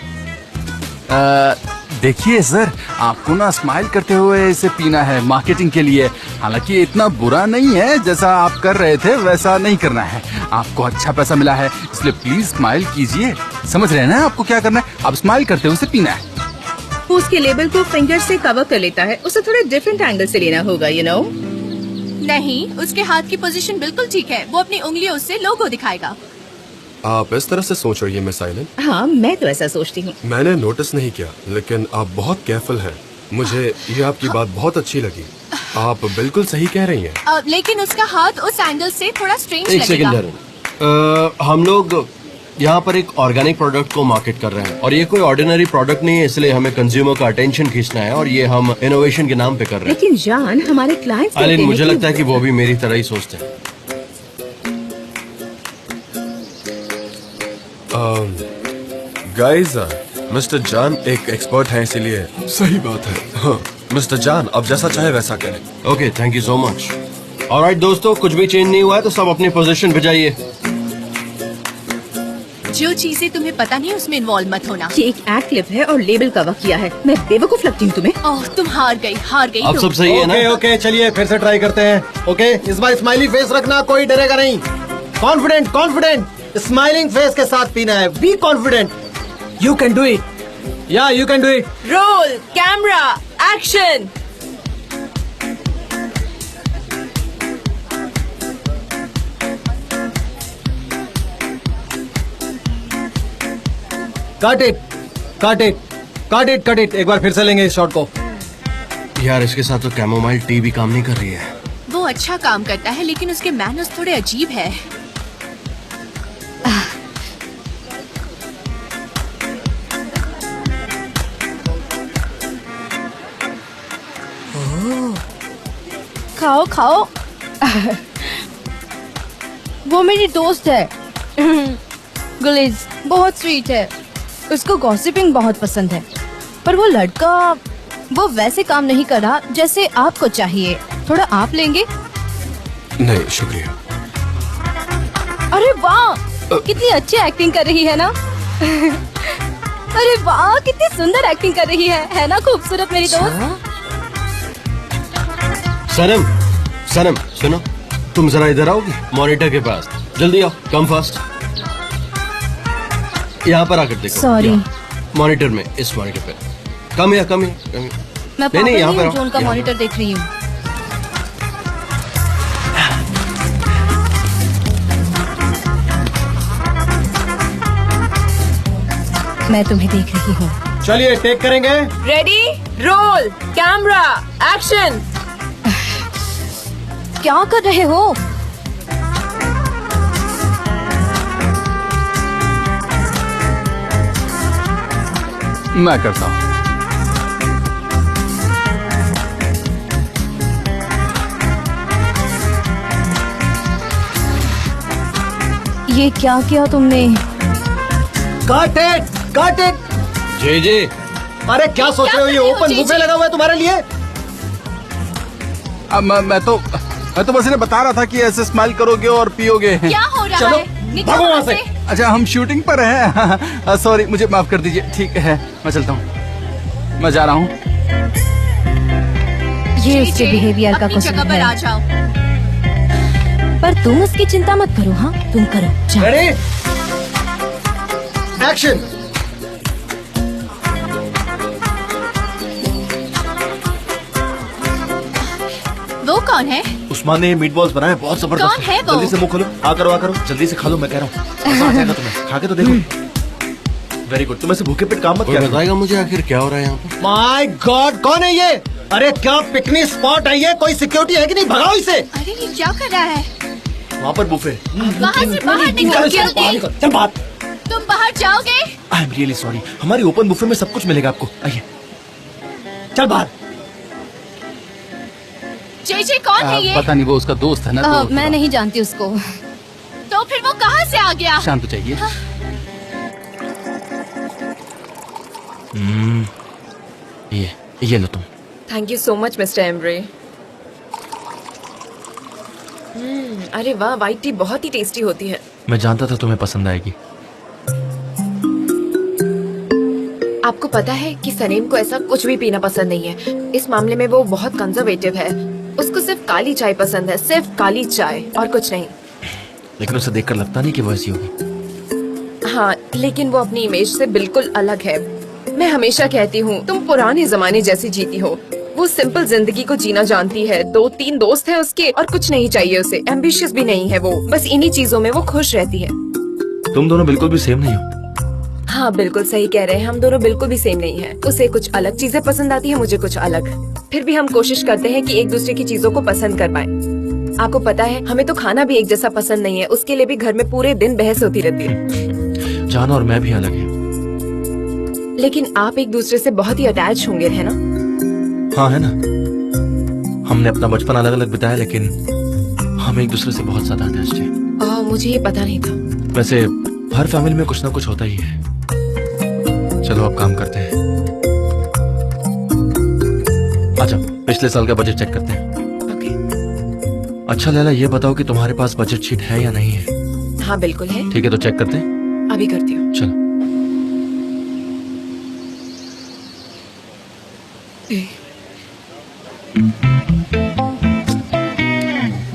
देखिए सर, आपको ना स्माइल करते हुए इसे पीना है मार्केटिंग के लिए। हालांकि इतना बुरा नहीं है, जैसा आप कर रहे थे वैसा नहीं करना है। आपको अच्छा पैसा मिला है, इसलिए प्लीज स्माइल कीजिए। समझ रहे हैं ना आपको क्या करना है? आप स्माइल करते हुए इसे पीना है। वो उसके लेबल को फिंगर से कवर कर लेता है, उसे थोड़ा डिफरेंट एंगल से लेना होगा, यू नो। नहीं, उसके हाथ की पोजीशन बिल्कुल ठीक है। वो अपनी उंगलियों से लोगो दिखाएगा। आप इस तरह से सोच रही है मिस आइलन? हाँ, मैं तो ऐसा सोचती हूँ। मैंने नोटिस नहीं किया, लेकिन आप बहुत केयरफुल हैं। मुझे ये आपकी बात बहुत अच्छी लगी। आप बिल्कुल सही कह रही हैं। लेकिन उसका हाथ उस एंगल से थोड़ा स्ट्रेंज एक लगेगा। सेकंड डेरन, हम लोग यहाँ पर एक ऑर्गेनिक प्रोडक्ट को मार्केट कर रहे हैं और ये कोई ऑर्डिनरी प्रोडक्ट नहीं है, इसलिए हमें कंज्यूमर का अटेंशन खींचना है और ये हम इनोवेशन के नाम पे कर रहे हैं। लेकिन जान, हमारे क्लाइंट्स आइलिन, मुझे लगता है कि वो भी मेरी तरह ही सोचते हैं। गाइस, मिस्टर जान एक एक्सपर्ट हैं, इसीलिए सही बात है। हाँ, मिस्टर जान अब जैसा चाहे वैसा करें। Okay, thank you so much. Alright दोस्तों, कुछ भी चेंज नहीं हुआ है तो सब अपनी पोजीशन पे जाइए। जो चीजें तुम्हें पता नहीं उसमें इन्वॉल्व मत होना। ये एक एक्ट क्लिप है और लेबल कवर किया है। मैं बेवकूफ लगती हूँ तुम्हें? ओह, तुम हार गई अब तुम। सब सही है ना? ओके चलिए फिर से ट्राई करते हैं। ओके, इस बार स्माइली फेस रखना, कोई डरेगा नहीं। कॉन्फिडेंट स्माइलिंग फेस के साथ पीना है। Be confident. You can do it. या you can do it. Roll camera action. काट इट। एक बार फिर से लेंगे इस शॉट को। यार, इसके साथ तो कैमोमाइल टी भी काम नहीं कर रही है। वो अच्छा काम करता है, लेकिन उसके मैनर्स थोड़े अजीब है। खाओ वो मेरी दोस्त है गुलिज, बहुत स्वीट है। उसको गॉसिपिंग बहुत पसंद है, पर वो लड़का वो वैसे काम नहीं कर रहा जैसे आपको चाहिए। थोड़ा आप लेंगे? नहीं शुक्रिया। अरे वाह, कितनी अच्छी एक्टिंग कर रही है ना। अरे वाह, कितनी सुंदर एक्टिंग कर रही है ना खूबसूरत मेरी दोस्त। सनम सुनो, तुम जरा इधर आओगी मॉनिटर के पास। जल्दी आओ, कम फास्ट। यहाँ पर आकर देखो। सॉरी। मॉनिटर में, इस मॉनिटर पे। कम या मैं नहीं, यहाँ पागल पर हूँ जो उनका यहाँ मॉनिटर देख रही हूँ। मैं तुम्हें देख रही हूँ। चलिए टेक करेंगे। Ready, role camera action. क्या कर रहे हो? मैं करता हूँ। ये क्या किया तुमने? Got it! Got it! जी जी। अरे क्या सोच रहे हो, ये ओपन बुफे लगा हुआ है तुम्हारे लिए? अब मैं तो बस इन्हें बता रहा था कि ऐसे स्माइल करोगे और पियोगे। क्या हो रहा चलो, है? निकलो भागो वहाँ वहाँ से। अच्छा, हम शूटिंग पर हैं। सॉरी, मुझे माफ कर दीजिए। ठीक है, मैं चलता हूँ, मैं जा रहा हूँ। ये उसके बिहेवियर का अपनी कसूर जगह पर आ है। जाओ। पर तुम उसकी चिंता मत करो। हाँ, तुम करो। जाओ। रेडी? एक्शन! वो कौन है? उस्मान ने मीट बॉल्स बनाए, बहुत जबरदस्त। कौन है वो? जल्दी से मुंह खोलो, आ करो, जल्दी से खा लो, मैं कह रहा हूँ। मजा आ जाएगा तुम्हें, खा के तो देखो। Very good. तुम ऐसे भूखे पेट काम मत कोई करो। बताएगा मुझे आखिर क्या हो रहा है यहाँ पर? माय गॉड, कौन है ये? अरे क्या पिकनिक स्पॉट है ये? कोई सिक्योरिटी है कि नहीं? भगाओ इसे। अरे ये क्या कर रहा है? वहाँ पर बुफे। वहाँ से बाहर निकल जल्दी। चल बात। तुम बाहर जाओगे? आई एम रियली सॉरी, हमारी ओपन बुफे में सब कुछ मिलेगा आपको। आइए। चल बाहर। जे कौन है ये? पता नहीं, वो उसका दोस्त है ना। तो मैं नहीं जानती उसको। तो फिर वो कहाँ से आ गया? शांत हो जाइए। ये लो तुम। Thank you so much mister Embry. अरे वाह, वाइट टी बहुत ही टेस्टी होती है। मैं जानता था तुम्हें पसंद आएगी। आपको पता है कि सनीम को ऐसा कुछ भी पीना पसंद नहीं है। इस मामले में वो बहुत कंजर्वेटिव है। उसको सिर्फ काली चाय पसंद है, सिर्फ काली चाय और कुछ नहीं। लेकिन उसे देखकर लगता नहीं कि वो ऐसी होगी। हाँ, लेकिन वो अपनी इमेज से बिल्कुल अलग है। मैं हमेशा कहती हूँ, तुम पुराने जमाने जैसी जीती हो। वो सिंपल जिंदगी को जीना जानती है। 2-3 दोस्त हैं उसके और कुछ नहीं चाहिए उसे। एम्बिशियस भी नहीं है वो, बस इन्हीं चीजों में वो खुश रहती है। तुम दोनों बिल्कुल भी सेम नहीं हो। हाँ, बिल्कुल सही कह रहे हैं। हम दोनों बिल्कुल भी सेम नहीं है। उसे कुछ अलग चीजें पसंद आती है, मुझे कुछ अलग। फिर भी हम कोशिश करते हैं कि एक दूसरे की चीजों को पसंद कर पाए। आपको पता है, हमें तो खाना भी एक जैसा पसंद नहीं है। उसके लिए भी घर में पूरे दिन बहस होती रहती है। जान और मैं भी अलग हैं। लेकिन आप एक दूसरे से बहुत ही अटैच होंगे, है ना? हाँ, है ना। हमने अपना बचपन अलग अलग बिताया, लेकिन हम एक दूसरे से बहुत ज्यादा अटैच्ड हैं। मुझे ये पता नहीं था। वैसे हर फैमिली में कुछ ना कुछ होता ही है। चलो अब काम करते हैं। अच्छा, पिछले साल का बजट चेक करते हैं। ओके। अच्छा लैला, ये बताओ कि तुम्हारे पास बजट शीट है या नहीं है? हाँ बिल्कुल है। ठीक है, तो चेक करते हैं। अभी करती हूँ। चलो।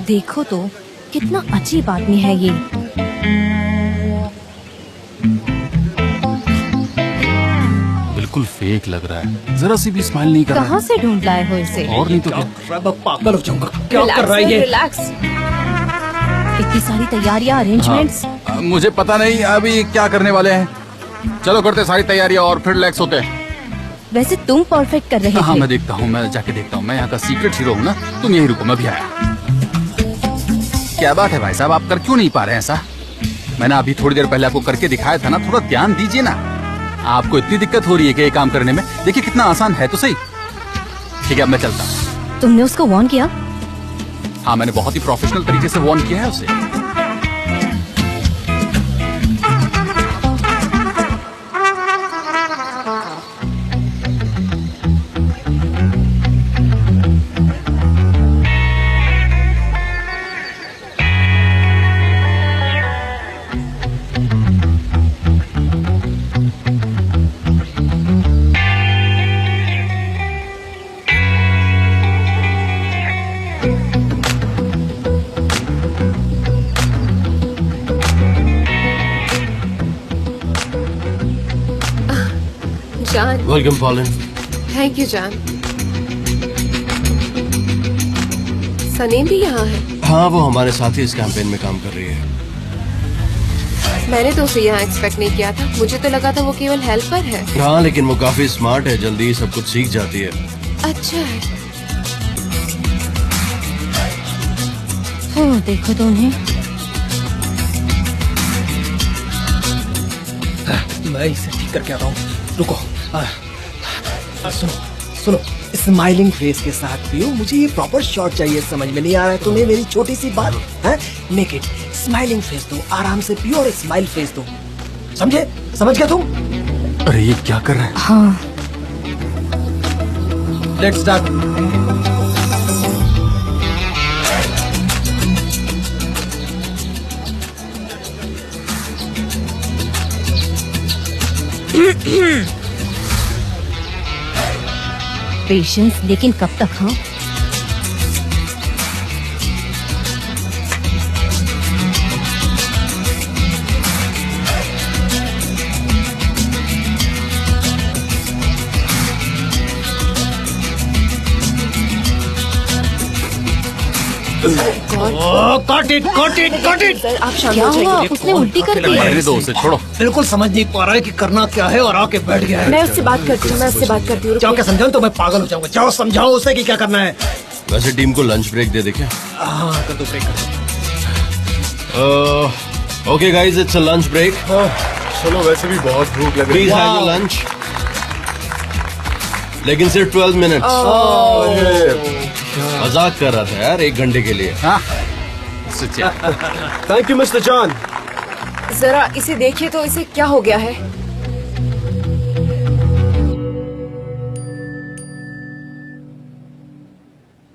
देखो तो कितना अजीब आदमी है ये। बिल्कुल फेक लग रहा है, जरा सी भी स्माइल नहीं कर रहा कहाँ से ढूंढ लाए हो इसे? है। और नहीं तो क्या। पागल हो जाऊंगा। क्या कर रहा है ये? रिलैक्स। इतनी सारी तैयारियां, अरेंजमेंट्स। मुझे पता नहीं अभी क्या करने वाले हैं। चलो करते सारी तैयारियां और फिर रिलैक्स होते हैं। वैसे तुम परफेक्ट कर रहे हाँ, थे। मैं देखता हूँ, मैं जाके देखता हूँ। मैं यहाँ का सीक्रेट हीरो हूँ ना। तुम यही रुको, मैं भी आया। क्या बात है भाई साहब, आप कर क्यों नहीं पा रहे हैं ऐसा? मैंने अभी थोड़ी देर पहले आपको करके दिखाया था ना। थोड़ा ध्यान दीजिए ना। आपको इतनी दिक्कत हो रही है कि ये काम करने में? देखिए कितना आसान है तो सही। ठीक है, अब मैं चलता हूँ। तुमने उसको वार्न किया? हाँ, मैंने बहुत ही प्रोफेशनल तरीके से वार्न किया है उसे। जान, वेलकम पॉलिन। थैंक यू जान। सनीम भी यहाँ है? हाँ, वो हमारे साथ ही इस कैंपेन में काम कर रही है। मैंने तो उसे यहाँ एक्सपेक्ट नहीं किया था। मुझे तो लगा था वो केवल हेल्पर है। हाँ, लेकिन वो काफी स्मार्ट है, जल्दी ही सब कुछ सीख जाती है। अच्छा है। देखो तो उन्हें। मैं इसे ठीक करके आता हूँ, रुको। सुनो सुनो, स्माइलिंग फेस के साथ पियो। मुझे ये प्रॉपर शॉट चाहिए। समझ में नहीं आ रहा है तुम्हें मेरी छोटी सी बात है? मेक इट स्माइलिंग फेस दो, आराम से पियो और स्माइल फेस दो। समझे? समझ गए तुम? अरे ये क्या कर रहा है? हाँ लेट्स स्टार्ट। पेशेंस, लेकिन कब तक? हाँ cut it cut it cut it. Sir आप शांत क्या हो हुआ? जाइए। उसने उल्टी कर दी। रहने दो उसे, छोड़ो। बिल्कुल समझ नहीं पा रहा है कि करना क्या है और आके बैठ गया है। मैं उससे बात करती हूँ, मैं उससे बात करती हूँ। जाओ, क्या समझाऊं तो मैं पागल हो जाऊंगा। जाओ समझाओ उसे कि क्या करना है। वैसे टीम को लंच ब्रेक दे दे क्या? हाँ कर दो, ब्रेक कर दो। Okay guys, it's a lunch break. चलो, वैसे भी बहुत भूख लग रही प्लीज है। हैव योर लंच, लेकिन सिर्फ 12 मिनट्स। मजाक कर रहा था यार, 1 घंटे के लिए। हाँ सच्ची। Thank you mister John. जरा इसे देखिए तो, इसे क्या हो गया है?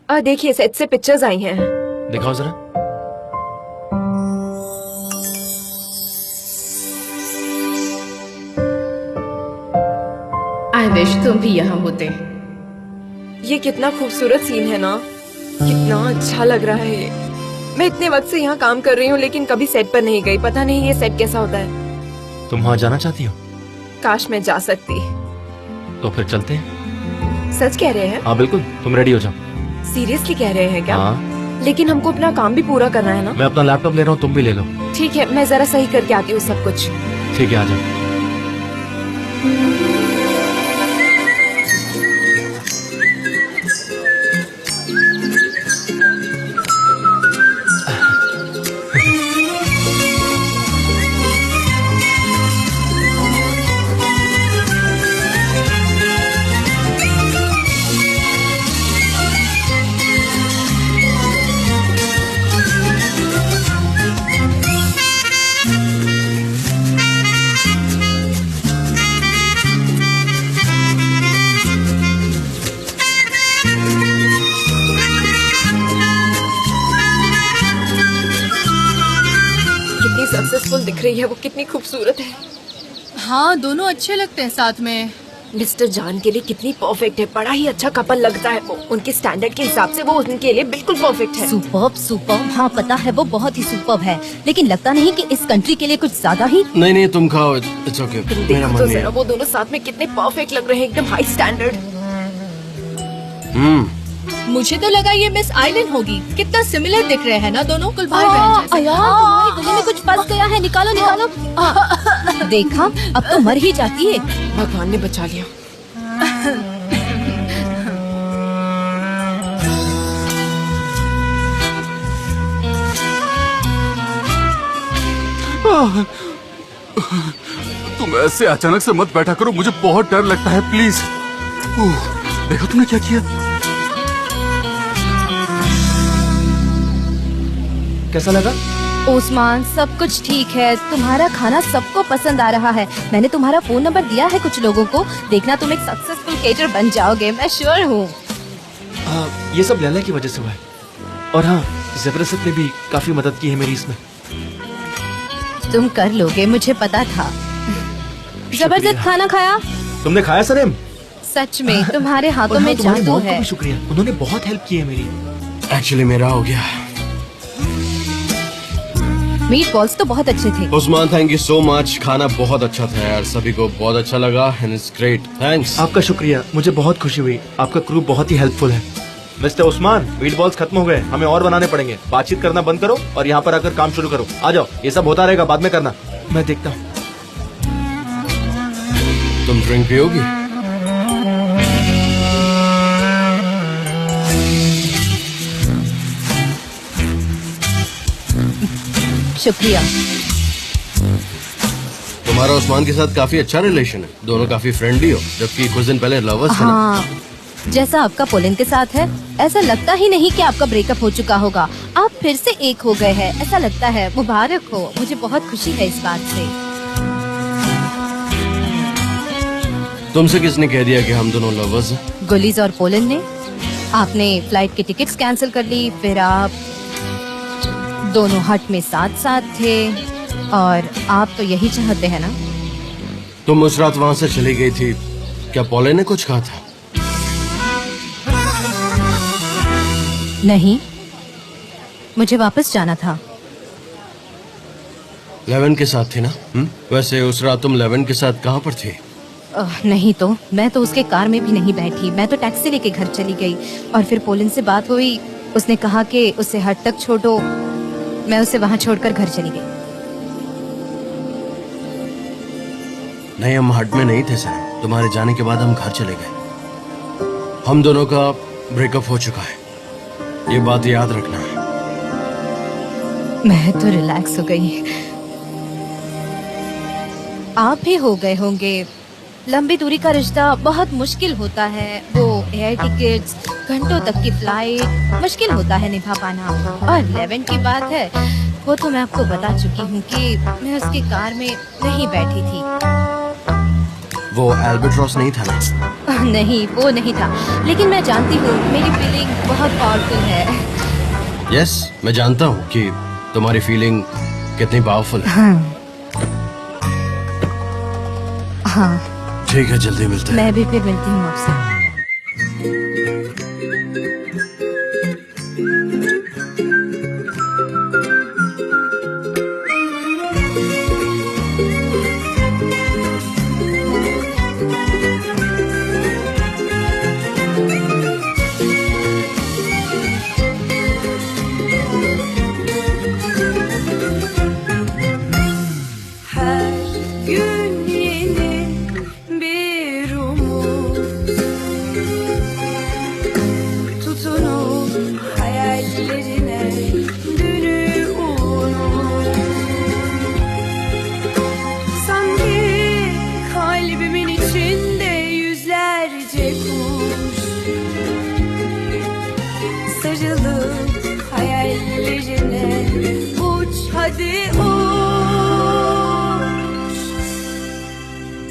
देखिए सेट से पिक्चर्स आई हैं। दिखाओ जरा। आई विश तुम भी यहाँ होते। ये कितना खूबसूरत सीन है ना, कितना अच्छा लग रहा है ये। मैं इतने वक्त से यहाँ काम कर रही हूँ लेकिन कभी सेट पर नहीं गई। पता नहीं ये सेट कैसा होता है। तुम वहाँ जाना चाहती हो? काश मैं जा सकती। तो फिर चलते हैं। सच कह रहे हैं? हाँ बिल्कुल, तुम रेडी हो जाओ। सीरियसली कह रहे हैं क्या? हाँ। लेकिन हमको अपना काम भी पूरा करना है ना। मैं अपना लैपटॉप ले रहा हूँ, तुम भी ले लो। ठीक है, मैं जरा सही करके आती हूँ सब कुछ। ठीक है, आ जाओ। कितनी सक्सेसफुल दिख रही है वो, कितनी खूबसूरत है। हाँ दोनों अच्छे लगते हैं साथ में। मिस्टर जान के लिए कितनी परफेक्ट है। बड़ा ही अच्छा कपल लगता है वो। उनके स्टैंडर्ड के हिसाब से वो उनके लिए बिल्कुल परफेक्ट है। Superb superb. हाँ पता है वो बहुत ही सुपर्ब है, लेकिन लगता नहीं कि इस कंट्री के लिए कुछ ज्यादा ही। नहीं नहीं, तुम खाओ, इट्स ओके। तुम मेरा देखो मन तो नहीं जरा, वो दोनों साथ में कितने परफेक्ट लग रहे हैं, एकदम हाई स्टैंडर्ड। मुझे तो लगा ये मिस आइलैंड होगी। कितना सिमिलर दिख रहे हैं ना दोनों, कुल भाई बहन जैसे। तुम्हारे गले में कुछ फंस गया है, निकालो निकालो। देखा, अब तो मर ही जाती है। भगवान ने बचा लिया। तुम ऐसे अचानक से मत बैठा करो, मुझे बहुत डर लगता है, प्लीज। देखो तुमने क्या किया। कैसा लगा? ओस्मान, सब कुछ ठीक है। तुम्हारा खाना सबको पसंद आ रहा है। मैंने तुम्हारा फोन नंबर दिया है कुछ लोगों को। देखना तुम एक सक्सेसफुल केटर बन जाओगे, मैं श्योर हूँ। ये सब लैला की वजह से हुआ है। और हाँ, जबरदस्त ने भी काफी मदद की है मेरी इसमें। तुम कर लोगे, मुझे पता था। जबरदस्त खाना खाया। तुमने खाया सरेम? सच में तुम्हारे हाथों और हाँ, में तुम्हारी जादू मॉम को है। भी शुक्रिया, उन्होंने बहुत हेल्प की है मेरी। एक्चुअली मेरा हो गया। मीट बॉल्स तो बहुत अच्छे थे। Usman, thank you so much. खाना बहुत अच्छा था यार, सभी को बहुत अच्छा लगा एंड इट्स ग्रेट। थैंक्स। आपका शुक्रिया, मुझे बहुत खुशी हुई। आपका क्रू बहुत ही हेल्पफुल है। मिस्टर उस्मान, मीट बॉल्स खत्म हो गए, हमें और बनाने पड़ेंगे। बातचीत करना बंद करो और यहाँ पर आकर काम शुरू करो। आ जाओ, ये सब होता रहेगा, बाद में करना। मैं देखता हूँ। तुम ड्रिंक पियोगी? शुक्रिया। तुम्हारा उस्मान के साथ काफी अच्छा रिलेशन है, दोनों काफी फ्रेंडली हो, जबकि कुछ दिन पहले लवर्स थे ना। हाँ, जैसा आपका पोलिन के साथ है, ऐसा लगता ही नहीं कि आपका ब्रेकअप हो चुका होगा। आप फिर से एक हो गए हैं, ऐसा लगता है। मुबारक हो, मुझे बहुत खुशी है इस बात से। तुमसे किसने कह दिया कि हम दोनों लवर्स हैं? गुलीज और पोलिन ने। आपने फ्लाइट की टिकट्स कैंसिल कर ली, फिर आप दोनों हट में साथ साथ थे, और आप तो यही चाहते हैं ना? तुम उस रात वहाँ से चली गई थी, क्या पोलिन ने कुछ कहा था? नहीं, मुझे वापस जाना था। लेवन के साथ थी ना? वैसे उस रात तुम लेवन के साथ कहाँ पर थी? नहीं तो, मैं तो उसके कार में भी नहीं बैठी, मैं तो टैक्सी लेके घर चली गई। और फिर पोलिन से बात हुई, उसने कहा कि उसे हट तक छोड़ो, मैं उसे वहाँ छोड़कर घर चली गई। नहीं, हम हट में नहीं थे सर, तुम्हारे जाने के बाद हम घर चले गए। हम दोनों का ब्रेकअप हो चुका है, ये बात याद रखना है। मैं तो रिलैक्स हो गई, आप भी हो गए होंगे। लंबी दूरी का रिश्ता बहुत मुश्किल होता है, वो एयर टिकट्स, घंटों तक की फ्लाइट, मुश्किल होता है निभा पाना। और लेवन की बात है, वो तो मैं आपको बता चुकी हूँ कि मैं उसकी कार में नहीं बैठी थी। वो एल्बेट्रॉस नहीं था ना? नहीं, वो नहीं था, लेकिन मैं जानती हूँ मेरी फीलिंग बहुत पावरफुल है। यस, मैं जानता हूँ कि तुम्हारी फीलिंग कितनी पावरफुल है। हाँ, ठीक है, जल्दी मिलते हैं। मैं भी फिर मिलती हूँ आपसे।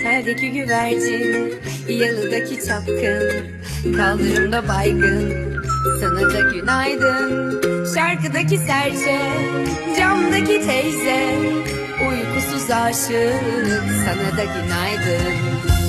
Terdeki güvercin, yalıdaki çapkın, kaldırımda baygın, sana da günaydın. Şarkıdaki serçe, camdaki teyze, uykusuz aşık, sana da günaydın.